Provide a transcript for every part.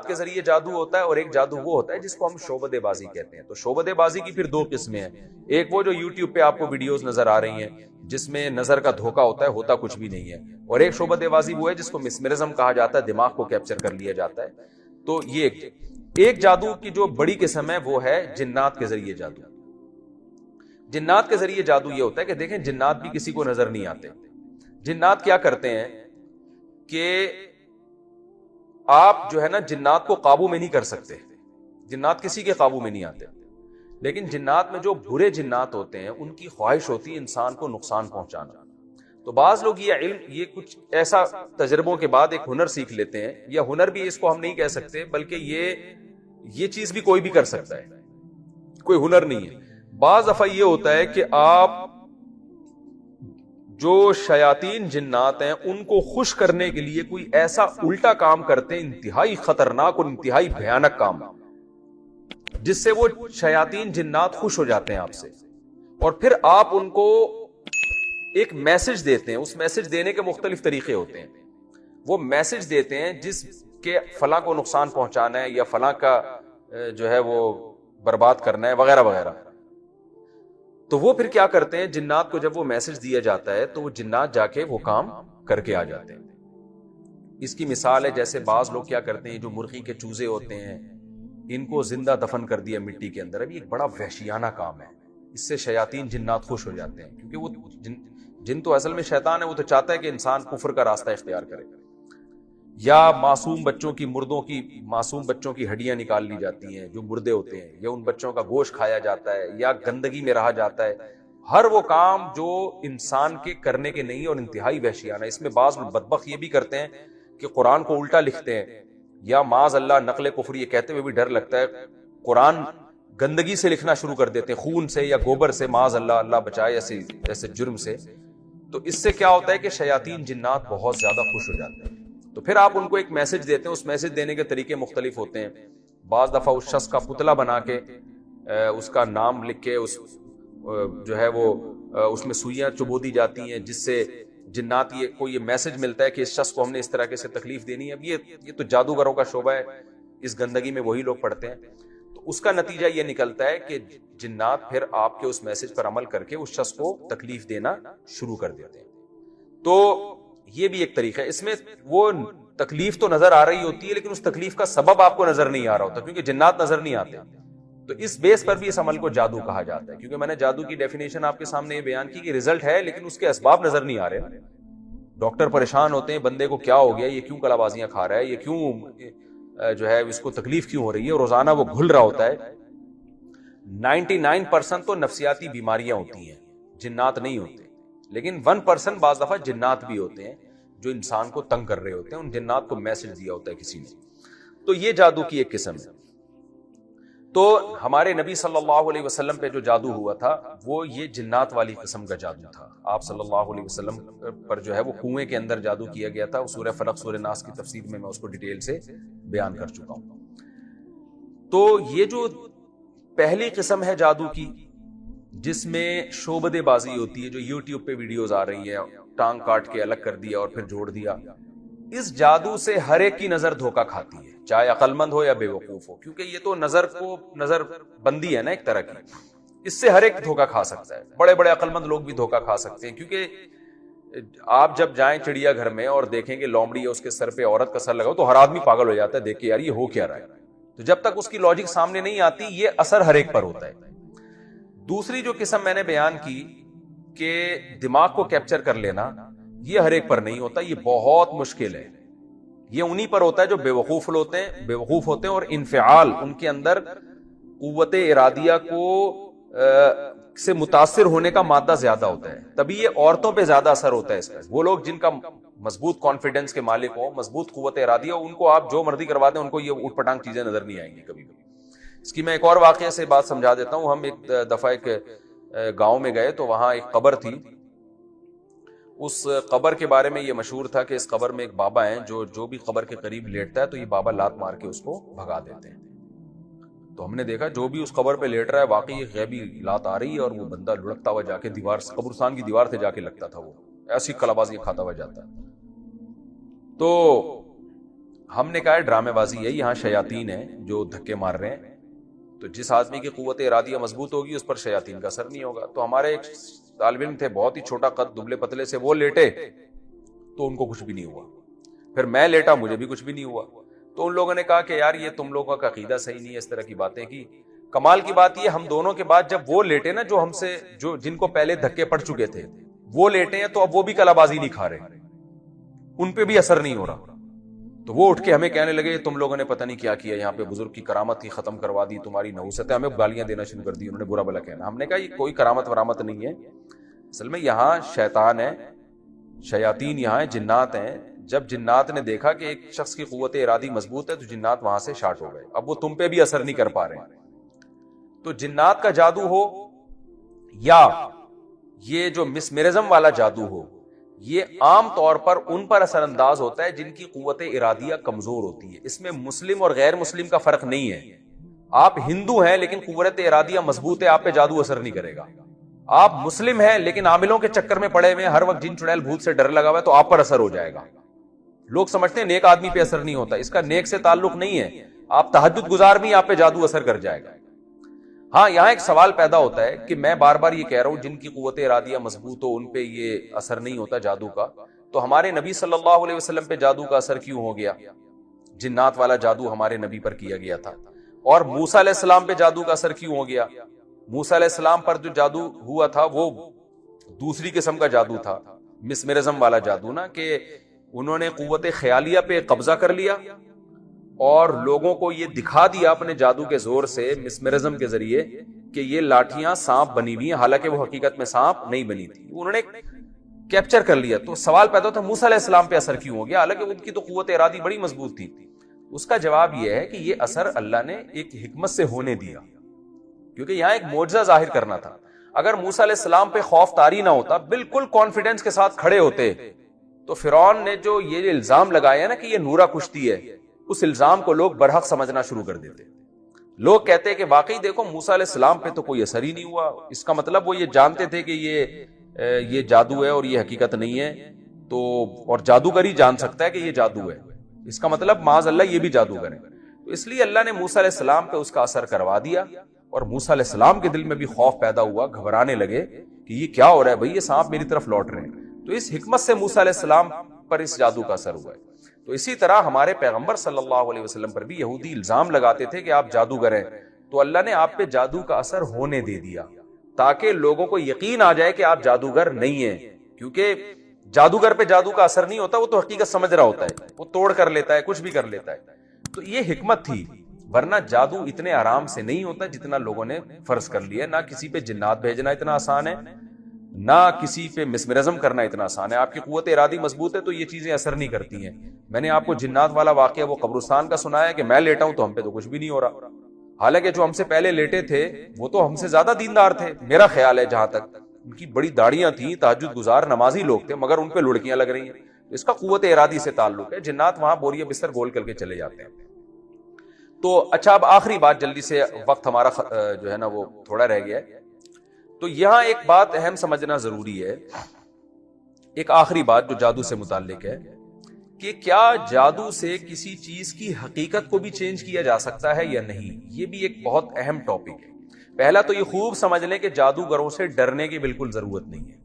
کے ذریعے جادو ہوتا ہے اور ایک جادو وہ ہوتا ہے جس کو ہم شعبدے بازی کہتے ہیں. تو شعبدے بازی کی پھر دو قسمیں ہیں. ایک وہ جو یوٹیوب پہ آپ کو ویڈیوز نظر آ رہی ہیں جس میں نظر کا دھوکا ہوتا ہے, ہوتا کچھ بھی نہیں ہے, اور ایک شعبدے بازی وہ ہے جس کو مسمرزم کہا جاتا ہے, دماغ کو کیپچر کر لیا جاتا ہے. تو یہ ایک جادو کی جو بڑی قسم ہے وہ ہے جنات کے ذریعے جادو. جنات کے ذریعے جادو یہ ہوتا ہے کہ دیکھیں جنات بھی کسی کو نظر نہیں آتے. جنات کیا کرتے ہیں کہ آپ جو ہے نا جنات کو قابو میں نہیں کر سکتے, جنات کسی کے قابو میں نہیں آتے, لیکن جنات میں جو برے جنات ہوتے ہیں ان کی خواہش ہوتی ہے انسان کو نقصان پہنچانا. تو بعض لوگ یہ علم, یہ کچھ ایسا تجربوں کے بعد ایک ہنر سیکھ لیتے ہیں, یا ہنر بھی اس کو ہم نہیں کہہ سکتے بلکہ یہ چیز بھی کوئی بھی کر سکتا ہے, کوئی ہنر نہیں ہے. بعض دفعہ یہ ہوتا ہے کہ آپ جو شیاطین جنات ہیں ان کو خوش کرنے کے لیے کوئی ایسا الٹا کام کرتے ہیں, انتہائی خطرناک اور انتہائی بھیانک کام, جس سے وہ شیاطین جنات خوش ہو جاتے ہیں آپ سے, اور پھر آپ ان کو ایک میسج دیتے ہیں. اس میسج دینے کے مختلف طریقے ہوتے ہیں. وہ میسج دیتے ہیں جس کے فلاں کو نقصان پہنچانا ہے یا فلاں کا جو ہے وہ برباد کرنا ہے وغیرہ وغیرہ. تو وہ پھر کیا کرتے ہیں, جنات کو جب وہ میسج دیا جاتا ہے تو وہ جنات جا کے وہ کام کر کے آ جاتے ہیں. اس کی مثال ہے جیسے بعض لوگ کیا کرتے ہیں, جو مرغی کے چوزے ہوتے ہیں ان کو زندہ دفن کر دیا مٹی کے اندر. ابھی ایک بڑا وحشیانہ کام ہے, اس سے شیاطین جنات خوش ہو جاتے ہیں, کیونکہ وہ جن تو اصل میں شیطان ہے, وہ تو چاہتا ہے کہ انسان کفر کا راستہ اختیار کرے. یا معصوم بچوں کی, مردوں کی, معصوم بچوں کی ہڈیاں نکال لی جاتی ہیں جو مردے ہوتے ہیں, یا ان بچوں کا گوشت کھایا جاتا ہے, یا گندگی میں رہا جاتا ہے. ہر وہ کام جو انسان کے کرنے کے نہیں اور انتہائی وحشیانہ. اس میں بعض بدبخت یہ بھی کرتے ہیں کہ قرآن کو الٹا لکھتے ہیں, یا معاذ اللہ نقل کفر یہ کہتے ہوئے بھی ڈر لگتا ہے, قرآن گندگی سے لکھنا شروع کر دیتے ہیں, خون سے یا گوبر سے, معاذ اللہ, اللہ بچائے ایسے جرم سے. تو اس سے کیا ہوتا ہے کہ شیاطین جنات بہت زیادہ خوش ہو جاتے ہیں. تو پھر آپ ان کو ایک میسج دیتے ہیں. اس میسج دینے کے طریقے مختلف ہوتے ہیں. بعض دفعہ اس شخص کا پتلا بنا کے اس کا نام لکھ کے اس جو ہے وہ اس میں سوئیاں چبو دی جاتی ہیں, جس سے جنات کو یہ میسج ملتا ہے کہ اس شخص کو ہم نے اس طرح سے تکلیف دینی ہے. اب یہ تو جادوگروں کا شعبہ ہے, اس گندگی میں وہی لوگ پڑھتے ہیں. تو اس کا نتیجہ یہ نکلتا ہے کہ جنات پھر آپ کے اس میسج پر عمل کر کے اس شخص کو تکلیف دینا شروع کر دیتے ہیں. تو یہ بھی ایک طریقہ ہے. اس میں وہ تکلیف تو نظر آ رہی ہوتی ہے لیکن اس تکلیف کا سبب آپ کو نظر نہیں آ رہا ہوتا, کیونکہ جنات نظر نہیں آتے. تو اس بیس پر بھی اس عمل کو جادو کہا جاتا ہے, کیونکہ میں نے جادو کی ڈیفینیشن آپ کے سامنے یہ بیان کی کہ رزلٹ ہے لیکن اس کے اسباب نظر نہیں آ رہے. ڈاکٹر پریشان ہوتے ہیں, بندے کو کیا ہو گیا, یہ کیوں کلا بازیاں کھا رہا ہے, یہ کیوں جو ہے اس کو تکلیف کیوں ہو رہی ہے, اور روزانہ وہ گھل رہا ہوتا ہے. 99% تو نفسیاتی بیماریاں ہوتی ہیں, جنات نہیں ہوتے. لیکن 1% بعض دفعہ جنات بھی ہوتے ہیں جو انسان کو تنگ کر رہے ہوتے ہیں, ان جنات کو میسج دیا ہوتا ہے کسی نے. تو یہ جادو کی ایک قسم ہے. تو ہمارے نبی صلی اللہ علیہ وسلم پہ جو جادو ہوا تھا وہ یہ جنات والی قسم کا جادو تھا. آپ صلی اللہ علیہ وسلم پر جو ہے وہ کنویں کے اندر جادو کیا گیا تھا. سورہ فلق سورہ ناس کی تفسیر میں اس کو ڈیٹیل سے بیان کر چکا ہوں. تو یہ جو پہلی قسم ہے جادو کی جس میں شعبدے بازی ہوتی ہے, جو یوٹیوب پہ ویڈیوز آ رہی ہیں, ٹانگ کاٹ کے الگ کر دیا اور پھر جوڑ دیا, اس جادو سے ہر ایک کی نظر دھوکا کھاتی ہے, چاہے عقل مند ہو یا بے وقوف ہو, کیونکہ یہ تو نظر بندی ہے نا ایک طرح کی. اس سے ہر ایک دھوکا کھا سکتا ہے. بڑے بڑے عقل مند لوگ بھی دھوکا کھا سکتے ہیں, کیونکہ آپ جب جائیں چڑیا گھر میں اور دیکھیں کہ لومڑی ہے, اس کے سر پہ عورت کا سر لگا تو ہر آدمی پاگل ہو جاتا ہے دیکھ کے, یار یہ ہو کیا رہا ہے. تو جب تک اس کی لاجک سامنے نہیں آتی یہ اثر ہر ایک پر ہوتا ہے. دوسری جو قسم میں نے بیان کی کہ دماغ کو کیپچر کر لینا, یہ ہر ایک پر نہیں ہوتا, یہ بہت مشکل ہے. یہ انہی پر ہوتا ہے جو بے وقوف ہوتے ہیں اور انفعال, ان کے اندر قوت ارادیہ کو سے متاثر ہونے کا مادہ زیادہ ہوتا ہے. تبھی یہ عورتوں پہ زیادہ اثر ہوتا ہے اس کا. وہ لوگ جن کا مضبوط کانفیڈنس کے مالک ہو, مضبوط قوت ارادیہ ہو, ان کو آپ جو مرضی کروا دیں ان کو یہ اٹھ پٹانگ چیزیں نظر نہیں آئیں گی کبھی بھی. اس کی میں ایک اور واقعے سے بات سمجھا دیتا ہوں. ہم ایک دفعہ ایک گاؤں میں گئے تو وہاں ایک قبر تھی. اس قبر کے بارے میں یہ مشہور تھا کہ اس قبر میں ایک بابا ہیں جو بھی قبر کے قریب لیٹتا ہے تو یہ بابا لات مار کے اس کو بھگا دیتے ہیں. تو ہم نے دیکھا جو بھی اس قبر پہ لیٹ رہا ہے واقعی یہ غیبی لات آ رہی ہے, اور وہ بندہ لڑکتا ہوا جا کے دیوار, قبرستان کی دیوار سے جا کے لگتا تھا, وہ ایسی کلابازیاں کھاتا ہوا جاتا ہے. تو ہم نے کہا ڈرامے بازی ہے، یہاں شیاطین ہیں جو دھکے مار رہے ہیں، تو جس آدمی کی قوت ارادیہ مضبوط ہوگی اس پر شیاطین کا اثر نہیں ہوگا۔ تو ہمارے ایک طالب علم تھے، بہت ہی چھوٹا قد، دبلے پتلے سے، وہ لیٹے تو ان کو کچھ بھی نہیں ہوا، پھر میں لیٹا، مجھے بھی کچھ بھی نہیں ہوا۔ تو ان لوگوں نے کہا کہ یار یہ تم لوگوں کا عقیدہ صحیح نہیں ہے، اس طرح کی باتیں کی۔ کمال کی بات یہ، ہم دونوں کے بعد جب وہ لیٹے نا، جو ہم سے جن کو پہلے دھکے پڑ چکے تھے، وہ لیٹے ہیں، تو اب وہ بھی کلا بازی نہیں کھا رہے، ان پہ بھی اثر نہیں ہو رہا۔ تو وہ اٹھ کے ہمیں کہنے لگے تم لوگوں نے پتہ نہیں کیا کیا، یہاں پہ بزرگ کی کرامت ہی ختم کروا دی، تمہاری نحوست ہے، ہمیں گالیاں دینا شروع کر دی، انہوں نے برا بلا کہنا۔ ہم نے کہا یہ کوئی کرامت ورامت نہیں ہے، اصل میں یہاں شیطان ہے، شیاطین یہاں ہیں، جنات ہیں۔ جب جنات نے دیکھا کہ ایک شخص کی قوت ارادی مضبوط ہے تو جنات وہاں سے شارٹ ہو گئے، اب وہ تم پہ بھی اثر نہیں کر پا رہے ہیں۔ تو جنات کا جادو ہو یا یہ جو مسمرزم والا جادو ہو، یہ عام طور پر ان پر اثر انداز ہوتا ہے جن کی قوت ارادیہ کمزور ہوتی ہے۔ اس میں مسلم اور غیر مسلم کا فرق نہیں ہے، آپ ہندو ہیں لیکن قوت ارادیہ مضبوط ہے، آپ پہ جادو اثر نہیں کرے گا۔ آپ مسلم ہیں لیکن عاملوں کے چکر میں پڑے ہوئے ہیں، ہر وقت جن چڑیل بھوت سے ڈر لگا ہوا ہے، تو آپ پر اثر ہو جائے گا۔ لوگ سمجھتے ہیں نیک آدمی پہ اثر نہیں ہوتا، اس کا نیک سے تعلق نہیں ہے، آپ تہجد گزار بھی آپ پہ جادو اثر کر جائے گا۔ ہاں یہاں ایک سوال پیدا ہوتا ہے کہ میں بار بار یہ کہہ رہا ہوں جن کی قوت ارادیہ مضبوط ہو ان پہ یہ اثر نہیں ہوتا جادو کا، تو ہمارے نبی صلی اللہ علیہ وسلم پہ جادو کا اثر کیوں ہو گیا؟ جنات والا جادو ہمارے نبی پر کیا گیا تھا۔ اور موسیٰ علیہ السلام پہ جادو کا اثر کیوں ہو گیا؟ موسیٰ علیہ السلام پر جو جادو ہوا تھا وہ دوسری قسم کا جادو تھا، مسمرزم والا جادو نا، کہ انہوں نے قوت خیالیہ پہ قبضہ کر لیا اور لوگوں کو یہ دکھا دیا اپنے جادو کے زور سے، مسمرزم کے ذریعے، کہ یہ لاٹھیاں سانپ بنی ہوئی ہیں، حالانکہ وہ حقیقت میں سانپ نہیں بنی تھی، انہوں نے کیپچر کر لیا۔ تو سوال پیدا ہوتا ہے موسیٰ علیہ السلام پہ اثر کیوں ہو گیا، حالانکہ ان کی تو قوت ارادی بڑی مضبوط تھی۔ اس کا جواب یہ ہے کہ یہ اثر اللہ نے ایک حکمت سے ہونے دیا، کیونکہ یہاں ایک معجزہ ظاہر کرنا تھا۔ اگر موسیٰ علیہ السلام پہ خوف طاری نہ ہوتا، بالکل کانفیڈنس کے ساتھ کھڑے ہوتے، تو فرعون نے جو یہ الزام لگایا نا کہ یہ نورا کشتی ہے، اس الزام کو لوگ برحق سمجھنا شروع کر دیتے۔ لوگ کہتے کہ واقعی دیکھو موسیٰ علیہ السلام پہ تو کوئی اثر ہی نہیں ہوا، اس کا مطلب وہ یہ جانتے تھے کہ یہ جادو ہے اور یہ حقیقت نہیں ہے، تو اور جادوگر ہی جان سکتا ہے کہ یہ جادو ہے، اس کا مطلب معاذ اللہ یہ بھی جادوگر ہے۔ تو اس لیے اللہ نے موسیٰ علیہ السلام پہ اس کا اثر کروا دیا، اور موسیٰ علیہ السلام کے دل میں بھی خوف پیدا ہوا، گھبرانے لگے کہ یہ کیا ہو رہا ہے بھائی، یہ سانپ میری طرف لوٹ رہے ہیں۔ تو اس حکمت سے موسیٰ علیہ السلام پر اس جادو کا اثر ہوا ہے۔ تو اسی طرح ہمارے پیغمبر صلی اللہ علیہ وسلم پر بھی یہودی الزام لگاتے تھے کہ آپ جادوگر ہیں، تو اللہ نے آپ پہ جادو کا اثر ہونے دے دیا تاکہ لوگوں کو یقین آ جائے کہ آپ جادوگر نہیں ہیں، کیونکہ جادوگر پہ جادو کا اثر نہیں ہوتا، وہ تو حقیقت سمجھ رہا ہوتا ہے، وہ توڑ کر لیتا ہے، کچھ بھی کر لیتا ہے۔ تو یہ حکمت تھی، ورنہ جادو اتنے آرام سے نہیں ہوتا جتنا لوگوں نے فرض کر لیا۔ نہ کسی پہ جنات بھیجنا اتنا آسان ہے، نہ کسی پہ مسمرزم کرنا اتنا آسان ہے۔ آپ کی قوت ارادی مضبوط ہے تو یہ چیزیں اثر نہیں کرتی ہیں۔ میں نے آپ کو جنات والا واقعہ وہ قبرستان کا سنایا ہے کہ میں لیٹا ہوں تو ہم پہ تو کچھ بھی نہیں ہو رہا، حالانکہ جو ہم سے پہلے لیٹے تھے وہ تو ہم سے زیادہ دیندار تھے، میرا خیال ہے جہاں تک، ان کی بڑی داڑیاں تھیں، تہجد گزار نمازی لوگ تھے، مگر ان پہ لڑکیاں لگ رہی ہیں۔ اس کا قوت ارادی سے تعلق ہے، جنات وہاں بوریہ بستر گول کر کے چلے جاتے ہیں۔ تو اچھا، اب آخری بات جلدی سے، وقت ہمارا جو ہے نا وہ تھوڑا رہ گیا ہے، تو یہاں ایک بات اہم سمجھنا ضروری ہے، ایک آخری بات جو جادو سے متعلق ہے، کہ کیا جادو سے کسی چیز کی حقیقت کو بھی چینج کیا جا سکتا ہے یا نہیں؟ یہ بھی ایک بہت اہم ٹاپک ہے۔ پہلا تو یہ خوب سمجھ لیں کہ جادوگروں سے ڈرنے کی بالکل ضرورت نہیں ہے۔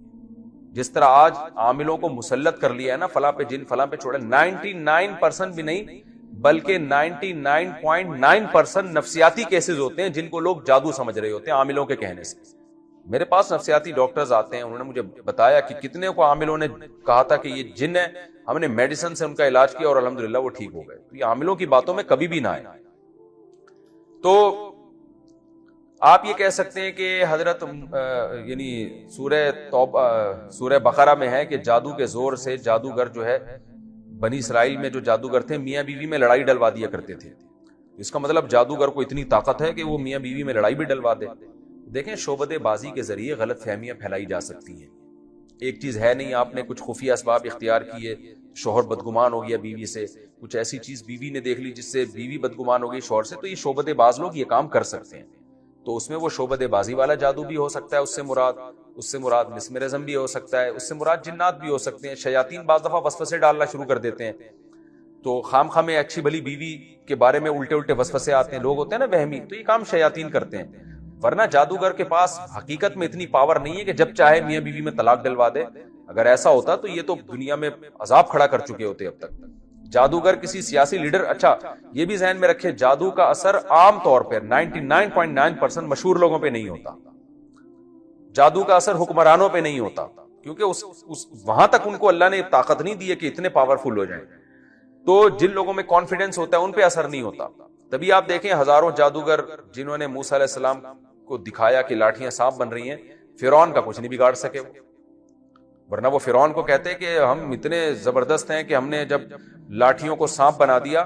جس طرح آج عاملوں کو مسلط کر لیا ہے نا، فلاں پہ جن، فلاں پہ چھوڑے، 99% بھی نہیں بلکہ 99.9% نفسیاتی کیسز ہوتے ہیں جن کو لوگ جادو سمجھ رہے ہوتے ہیں عاملوں کے کہنے سے۔ میرے پاس نفسیاتی ڈاکٹرز آتے ہیں، انہوں نے مجھے بتایا کہ کتنے کو عاملوں نے کہا تھا کہ یہ جن ہے، ہم نے میڈیسن سے ان کا علاج کیا اور الحمدللہ وہ ٹھیک ہو گئے۔ تو یہ عاملوں کی باتوں میں کبھی بھی نہ آئے۔ تو آپ یہ کہہ سکتے ہیں کہ حضرت یعنی سورہ بقرہ میں ہے کہ جادو کے زور سے جادوگر جو ہے، بنی اسرائیل میں جو جادوگر تھے میاں بیوی میں لڑائی ڈلوا دیا کرتے تھے۔ اس کا مطلب جادوگر کو اتنی طاقت ہے کہ وہ میاں بیوی میں لڑائی بھی ڈلوا دے۔ دیکھیں، شعبدے بازی کے ذریعے غلط فہمیاں پھیلائی جا سکتی ہیں۔ ایک چیز ہے نہیں، آپ نے کچھ خفیہ اسباب اختیار کیے، شوہر بدگمان ہو گیا بیوی سے، کچھ ایسی چیز بیوی نے دیکھ لی جس سے بیوی بدگمان ہو گئی شوہر سے، تو یہ شعبدے باز لوگ یہ کام کر سکتے ہیں۔ تو اس میں وہ شعبدے بازی والا جادو بھی ہو سکتا ہے، اس سے مراد مسمرزم بھی ہو سکتا ہے، اس سے مراد جنات بھی ہو سکتے ہیں۔ شیاطین بعض دفعہ وسوسے ڈالنا شروع کر دیتے ہیں، تو خام خواہ میں اچھی بھلی بیوی کے بارے میں الٹے الٹے وسوسے آتے ہیں، لوگ ہوتے ہیں نا وہمی، تو یہ کام شیاطین کرتے ہیں. ورنہ جادوگر کے پاس حقیقت میں اتنی پاور نہیں ہے کہ جب چاہے میاں بیوی میں طلاق دلوا دے. اگر ایسا ہوتا تو یہ تو دنیا میں عذاب کھڑا کر چکے ہوتے اب تک. جادوگر کسی سیاسی لیڈر، اچھا یہ بھی ذہن میں رکھے، جادو کا اثر عام طور پر 99.9% مشہور لوگوں پہ نہیں ہوتا. جادو کا اثر حکمرانوں پہ نہیں ہوتا، کیونکہ وہاں تک ان کو اللہ نے طاقت نہیں دی ہے کہ اتنے پاورفل ہو جائیں. تو جن لوگوں میں کانفیڈنس ہوتا ہے ان پہ اثر نہیں ہوتا. تبھی آپ دیکھیں ہزاروں جادوگر جنہوں نے موسیٰ علیہ السلام کو دکھایا کہ لاٹھیاں سانپ بن رہی ہیں، فرعون کا کچھ نہیں بگاڑ سکے. ورنہ وہ فرعون کو کہتے کہ ہم اتنے زبردست ہیں کہ ہم نے جب لاٹھیوں کو سانپ بنا دیا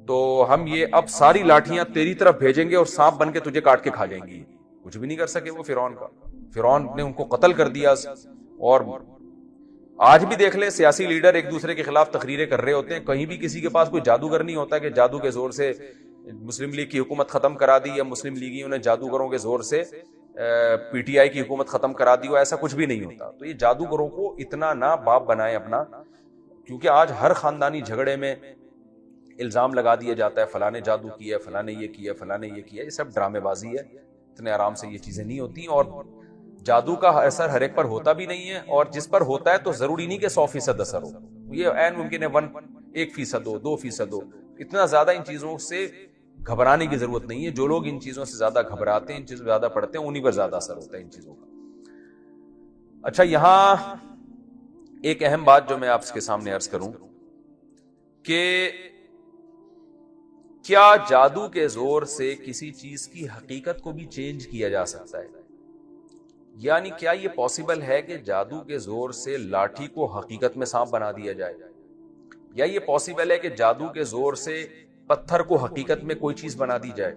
تو ہم یہ اب ساری لاٹھیاں تیری طرف بھیجیں گے اور سانپ بن کے تجھے کاٹ کے کھا جائیں گی. کچھ بھی نہیں کر سکے وہ فرعون کا. فرعون نے ان کو قتل کر دیا. اور آج بھی دیکھ لیں سیاسی لیڈر ایک دوسرے کے خلاف تقریریں کر رہے ہوتے ہیں، کہیں بھی کسی کے پاس کوئی جادوگر نہیں ہوتا کہ جادو کے زور سے مسلم لیگ کی حکومت ختم کرا دی یا مسلم لیگیوں نے جادوگروں کے زور سے پی ٹی آئی کی حکومت ختم کرا دی ہو. ایسا کچھ بھی نہیں ہوتا. تو یہ جادوگروں کو اتنا نہ باپ بنائے اپنا، کیونکہ آج ہر خاندانی جھگڑے میں الزام لگا دیا جاتا ہے فلاں نے جادو کیا، فلاں نے یہ کیا، فلاں نے یہ کیا. یہ سب ڈرامے بازی ہے. اتنے آرام سے یہ چیزیں نہیں ہوتی. اور جادو کا اثر ہر ایک پر ہوتا بھی نہیں ہے، اور جس پر ہوتا ہے تو ضروری نہیں کہ 100% اثر ہو. یہ عین ممکن ہے 1% ہو، 2% ہو. اتنا زیادہ ان چیزوں سے گھبرانے کی ضرورت نہیں ہے. جو لوگ ان چیزوں سے زیادہ گھبراتے ہیں، ان چیزوں سے زیادہ پڑھتے ہیں، انہی پر زیادہ اثر ہوتا ہے ان چیزوں کا. اچھا، یہاں ایک اہم بات جو میں آپ کے سامنے عرض کروں کہ کیا جادو کے زور سے کسی چیز کی حقیقت کو بھی چینج کیا جا سکتا ہے؟ یعنی کیا یہ پاسبل ہے کہ جادو کے زور سے لاٹھی کو حقیقت میں سانپ بنا دیا جائے، یا یہ پاسبل ہے کہ جادو کے زور سے پتھر کو حقیقت میں کوئی چیز بنا دی جائے؟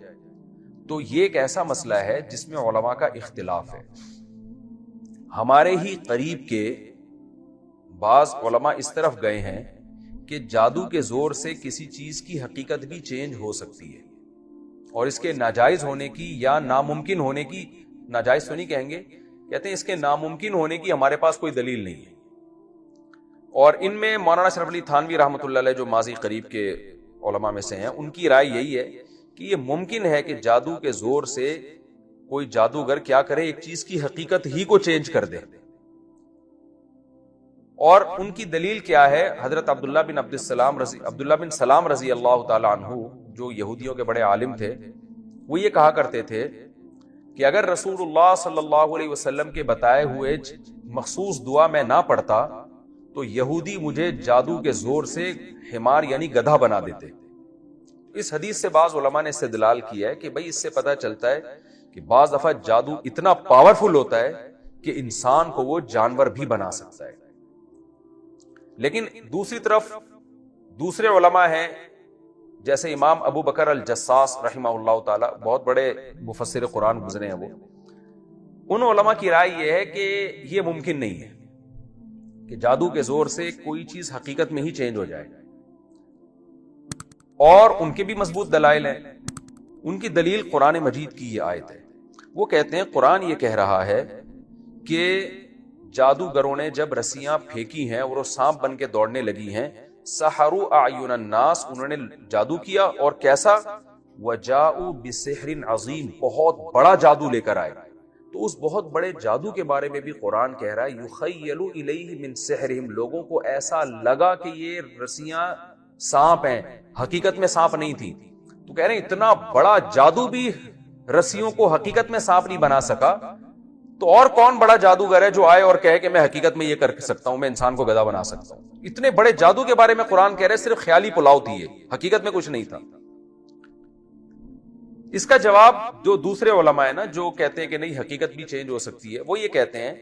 تو یہ ایک ایسا مسئلہ ہے جس میں علماء کا اختلاف ہے. ہمارے ہی قریب کے بعض علماء اس طرف گئے ہیں کہ جادو کے زور سے کسی چیز کی حقیقت بھی چینج ہو سکتی ہے، اور اس کے ناجائز ہونے کی یا ناممکن ہونے کی، ناجائز تو نہیں کہیں گے، کہتے ہیں اس کے ناممکن ہونے کی ہمارے پاس کوئی دلیل نہیں ہے. اور ان میں مولانا اشرف علی تھانوی رحمۃ اللہ علیہ جو ماضی قریب کے علماء میں سے ہیں، ان کی رائے یہی ہے کہ یہ ممکن ہے کہ جادو کے زور سے کوئی جادوگر کیا کرے، ایک چیز کی حقیقت ہی کو چینج کر دے. اور ان کی دلیل کیا ہے؟ حضرت عبداللہ بن سلام رضی اللہ تعالی عنہ جو یہودیوں کے بڑے عالم تھے، وہ یہ کہا کرتے تھے کہ اگر رسول اللہ صلی اللہ علیہ وسلم کے بتائے ہوئے مخصوص دعا میں نہ پڑھتا تو یہودی مجھے جادو کے زور سے حمار یعنی گدھا بنا دیتے. اس حدیث سے بعض علماء نے استدلال کیا ہے کہ بھئی اس سے پتہ چلتا ہے کہ بعض دفعہ جادو اتنا پاورفل ہوتا ہے کہ انسان کو وہ جانور بھی بنا سکتا ہے. لیکن دوسری طرف دوسرے علماء ہیں جیسے امام ابو بکر الجساس رحمہ اللہ تعالی، بہت بڑے مفسر قرآن گزرے ہیں وہ. ان علماء کی رائے یہ ہے کہ یہ ممکن نہیں ہے کہ جادو کے زور سے کوئی چیز حقیقت میں ہی چینج ہو جائے. اور ان کے بھی مضبوط دلائل ہیں. ان کی دلیل قرآن مجید کی یہ آیت ہے. وہ کہتے ہیں قرآن یہ کہہ رہا ہے کہ جادوگروں نے جب رسیاں پھینکی ہیں اور وہ سانپ بن کے دوڑنے لگی ہیں، سحروا اعین الناس، انہوں نے جادو کیا، اور کیسا؟ وجاؤوا بسحر عظیم، بہت بڑا جادو لے کر آئے. تو اس بہت بڑے جادو کے بارے میں بھی قرآن کہہ رہا ہے یخیل الیہ من سحرہم، لوگوں کو ایسا لگا کہ یہ رسیاں سانپ ہیں، حقیقت میں سانپ نہیں تھی. تو کہہ رہے ہیں اتنا بڑا جادو بھی رسیوں کو حقیقت میں سانپ نہیں بنا سکا، تو اور کون بڑا جادوگر ہے جو آئے اور کہے کہ میں حقیقت میں یہ کر سکتا ہوں، میں انسان کو گدھا بنا سکتا ہوں. اتنے بڑے جادو کے بارے میں قرآن کہہ رہے صرف خیالی پلاؤ تھی، یہ حقیقت میں کچھ نہیں تھا. اس کا جواب جو دوسرے علماء ہیں نا جو کہتے ہیں کہ نہیں حقیقت بھی چینج ہو سکتی ہے، وہ یہ کہتے ہیں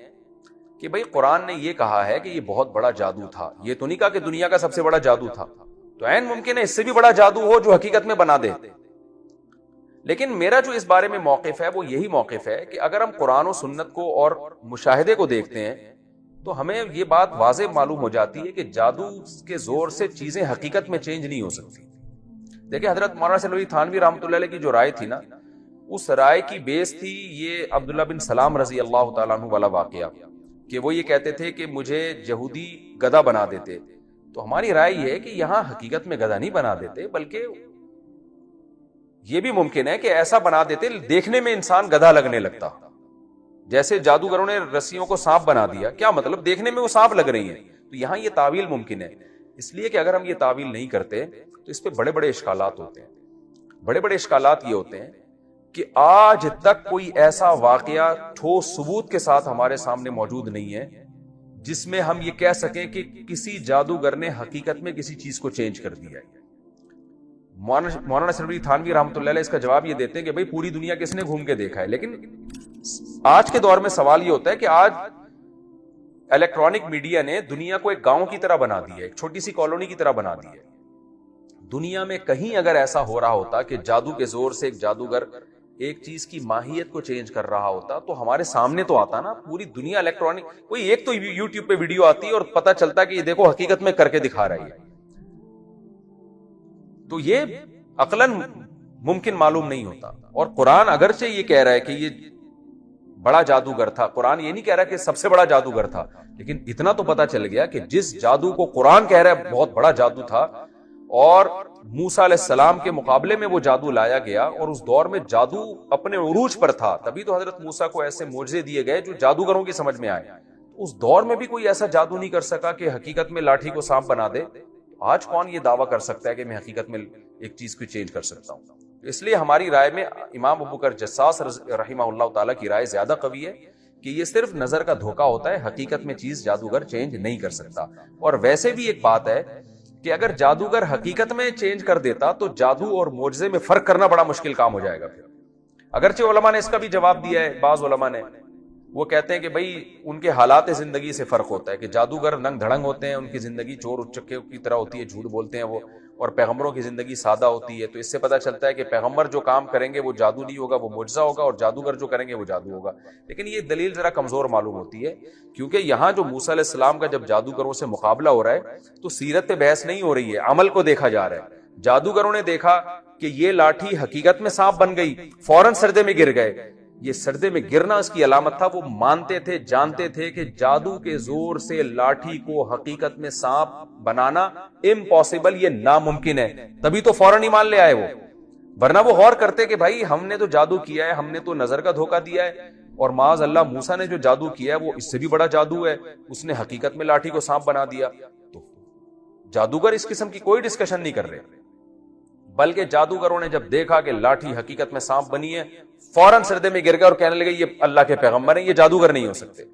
کہ بھئی قرآن نے یہ کہا ہے کہ یہ بہت بڑا جادو تھا، یہ تو نہیں کہا کہ دنیا کا سب سے بڑا جادو تھا. تو عین ممکن ہے اس سے بھی بڑا جادو ہو جو حقیقت میں بنا دے. لیکن میرا جو اس بارے میں موقف ہے وہ یہی موقف ہے کہ اگر ہم قرآن و سنت کو اور مشاہدے کو دیکھتے ہیں تو ہمیں یہ بات واضح معلوم ہو جاتی ہے کہ جادو کے زور سے چیزیں حقیقت میں چینج نہیں ہو سکتی. دیکھیں حضرت مولانا صلی اللہ علیہ تھانوی رحمۃ اللہ علیہ کی جو رائے تھی نا، اس رائے کی بیس تھی یہ عبداللہ بن سلام رضی اللہ تعالیٰ عنہ والا واقعہ، کہ وہ یہ کہتے تھے کہ مجھے یہودی گدھا بنا دیتے تو ہماری رائے یہ ہے کہ یہاں حقیقت میں گدھا نہیں بنا دیتے، بلکہ یہ بھی ممکن ہے کہ ایسا بنا دیتے دیکھنے میں انسان گدھا لگنے لگتا، جیسے جادوگروں نے رسیوں کو سانپ بنا دیا، کیا مطلب دیکھنے میں وہ سانپ لگ رہی ہیں، تو یہاں یہ تعویل ممکن ہے، اس لیے کہ اگر ہم یہ تعویل نہیں کرتے تو اس پہ بڑے بڑے اشکالات ہوتے ہیں۔ بڑے بڑے اشکالات یہ ہوتے ہیں کہ آج تک کوئی ایسا واقعہ ٹھوس ثبوت کے ساتھ ہمارے سامنے موجود نہیں ہے جس میں ہم یہ کہہ سکیں کہ کسی جادوگر نے حقیقت میں کسی چیز کو چینج کر دیا ہے۔ مولانا شرف علی تھانوی رحمۃ اللہ علیہ اس کا جواب یہ دیتے ہیں کہ بھئی پوری دنیا کس نے گھوم کے دیکھا ہے، لیکن آج کے دور میں سوال یہ ہوتا ہے کہ آج الیکٹرانک میڈیا نے دنیا کو ایک گاؤں کی طرح بنا دی ہے، ایک چھوٹی سی کالونی کی طرح بنا دی ہے۔ دنیا میں کہیں اگر ایسا ہو رہا ہوتا کہ جادو کے زور سے ایک جادوگر ایک چیز کی ماہیت کو چینج کر رہا ہوتا تو ہمارے سامنے تو آتا نا، پوری دنیا الیکٹرانک، کوئی ایک تو یوٹیوب پہ ویڈیو آتی ہے اور پتہ چلتا کہ یہ دیکھو حقیقت میں کر کے دکھا رہی ہے، تو یہ عقلاً ممکن معلوم نہیں ہوتا۔ اور قرآن اگرچہ یہ کہہ رہا ہے کہ یہ بڑا جادوگر تھا، قرآن یہ نہیں کہہ رہا کہ سب سے بڑا جادوگر تھا، لیکن اتنا تو پتا چل گیا کہ جس جادو کو قرآن کہہ رہا ہے بہت بڑا جادو تھا، اور موسیٰ علیہ السلام کے مقابلے میں وہ جادو لایا گیا، اور اس دور میں جادو اپنے عروج پر تھا، تبھی تو حضرت موسیٰ کو ایسے معجزے دیے گئے جو جادوگروں کی سمجھ میں آئے۔ اس دور میں بھی کوئی ایسا جادو نہیں کر سکا کہ حقیقت میں لاٹھی کو سانپ بنا دے، آج کون یہ دعویٰ کر سکتا ہے کہ میں حقیقت میں ایک چیز کو چینج کر سکتا ہوں؟ اس لیے ہماری رائے میں امام ابو بکر جساس رحمہ اللہ تعالیٰ کی رائے زیادہ قوی ہے کہ یہ صرف نظر کا دھوکا ہوتا ہے، حقیقت میں چیز جادوگر چینج نہیں کر سکتا۔ اور ویسے بھی ایک بات ہے کہ اگر جادوگر حقیقت میں چینج کر دیتا تو جادو اور معجزے میں فرق کرنا بڑا مشکل کام ہو جائے گا پھر۔ اگرچہ علماء نے اس کا بھی جواب دیا ہے، بعض علماء نے، وہ کہتے ہیں کہ بھئی ان کے حالات زندگی سے فرق ہوتا ہے، کہ جادوگر ننگ دھڑنگ ہوتے ہیں، ان کی زندگی چور اچکے کی طرح ہوتی ہے، جھوٹ بولتے ہیں وہ، اور پیغمبروں کی زندگی سادہ ہوتی ہے، تو اس سے پتہ چلتا ہے کہ پیغمبر جو کام کریں گے وہ جادو نہیں ہوگا، وہ معجزہ ہوگا، اور جادوگر جو کریں گے وہ جادو ہوگا۔ لیکن یہ دلیل ذرا کمزور معلوم ہوتی ہے، کیونکہ یہاں جو موسیٰ علیہ السلام کا جب جادوگروں سے مقابلہ ہو رہا ہے تو سیرت پہ بحث نہیں ہو رہی ہے، عمل کو دیکھا جا رہا ہے۔ جادوگروں نے دیکھا کہ یہ لاٹھی حقیقت میں سانپ بن گئی، فوراً سردے میں گر گئے۔ یہ سردے میں گرنا اس کی علامت تھا، وہ مانتے تھے، جانتے تھے کہ جادو کے زور سے لاٹھی کو حقیقت میں سانپ بنانا امپاسبل، یہ ناممکن ہے، تبھی تو فوراً ایمان لے آئے وہ، ورنہ وہ غور کرتے کہ بھائی ہم نے تو جادو کیا ہے، ہم نے تو نظر کا دھوکہ دیا ہے، اور معاذ اللہ موسیٰ نے جو جادو کیا ہے وہ اس سے بھی بڑا جادو ہے، اس نے حقیقت میں لاٹھی کو سانپ بنا دیا۔ تو جادوگر اس قسم کی کوئی ڈسکشن نہیں کر رہے، بلکہ جادوگروں نے جب دیکھا کہ لاٹھی حقیقت میں سانپ بنی ہے فوراً سردے میں گر گئے اور کہنے لگے یہ اللہ کے پیغمبر ہیں، یہ جادوگر نہیں ہو سکتے۔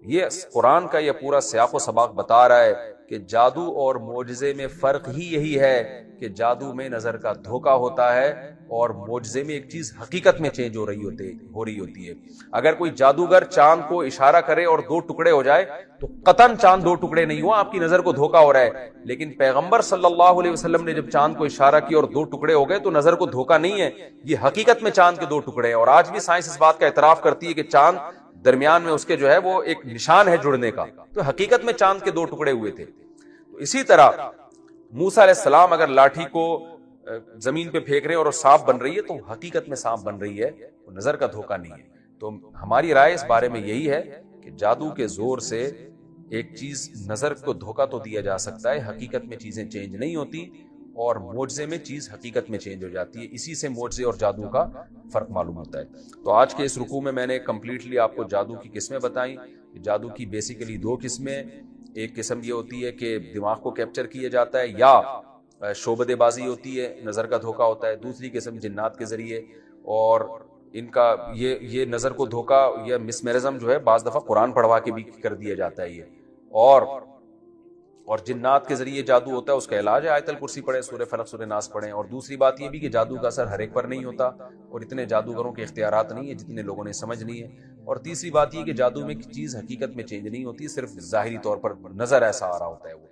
یہ قرآن کا یہ پورا سیاق و سباق بتا رہا ہے کہ جادو اور معجزے میں فرق ہی یہی ہے کہ جادو میں نظر کا دھوکا ہوتا ہے اور معجزے میں ایک چیز حقیقت میں چینج ہو رہی ہوتی ہے۔ اگر کوئی جادوگر چاند کو اشارہ کرے اور دو ٹکڑے ہو جائے تو قطعاً چاند دو ٹکڑے نہیں ہوا، آپ کی نظر کو دھوکا ہو رہا ہے، لیکن پیغمبر صلی اللہ علیہ وسلم نے جب چاند کو اشارہ کیا اور دو ٹکڑے ہو گئے تو نظر کو دھوکا نہیں ہے، یہ حقیقت میں چاند کے دو ٹکڑے ہیں۔ اور آج بھی سائنس اس بات کا اعتراف کرتی ہے کہ چاند درمیان میں اس کے جو ہے وہ ایک نشان ہے جڑنے کا، تو حقیقت میں چاند کے دو ٹکڑے ہوئے تھے۔ تو اسی طرح موسیٰ علیہ السلام اگر لاٹھی کو زمین پہ پھینک رہے ہیں اور سانپ بن رہی ہے تو حقیقت میں سانپ بن رہی ہے، تو نظر کا دھوکا نہیں ہے۔ تو ہماری رائے اس بارے میں یہی ہے کہ جادو کے زور سے ایک چیز نظر کو دھوکا تو دیا جا سکتا ہے، حقیقت میں چیزیں چینج نہیں ہوتی، اور معجزے میں چیز حقیقت میں چینج ہو جاتی ہے، اسی سے معجزے اور جادو کا فرق معلوم ہوتا ہے۔ تو آج کے اس رکوع میں نے کمپلیٹلی آپ کو جادو کی قسمیں بتائیں۔ جادو کی بیسیکلی دو قسمیں، ایک قسم یہ ہوتی ہے کہ دماغ کو کیپچر کیا جاتا ہے یا شعبدے بازی ہوتی ہے، نظر کا دھوکا ہوتا ہے۔ دوسری قسم جنات کے ذریعے، اور ان کا یہ نظر کو دھوکا یا مسمرزم جو ہے بعض دفعہ قرآن پڑھوا کے بھی کر دیا جاتا ہے یہ، اور جنات کے ذریعے جادو ہوتا ہے، اس کا علاج ہے آیت الکرسی پڑھیں، سورہ فلق سورہ ناس پڑھیں۔ اور دوسری بات یہ بھی کہ جادو کا اثر ہر ایک پر نہیں ہوتا، اور اتنے جادوگروں کے اختیارات نہیں ہیں جتنے لوگوں نے سمجھ لی ہے۔ اور تیسری بات یہ کہ جادو میں چیز حقیقت میں چینج نہیں ہوتی، صرف ظاہری طور پر نظر ایسا آ رہا ہوتا ہے وہ۔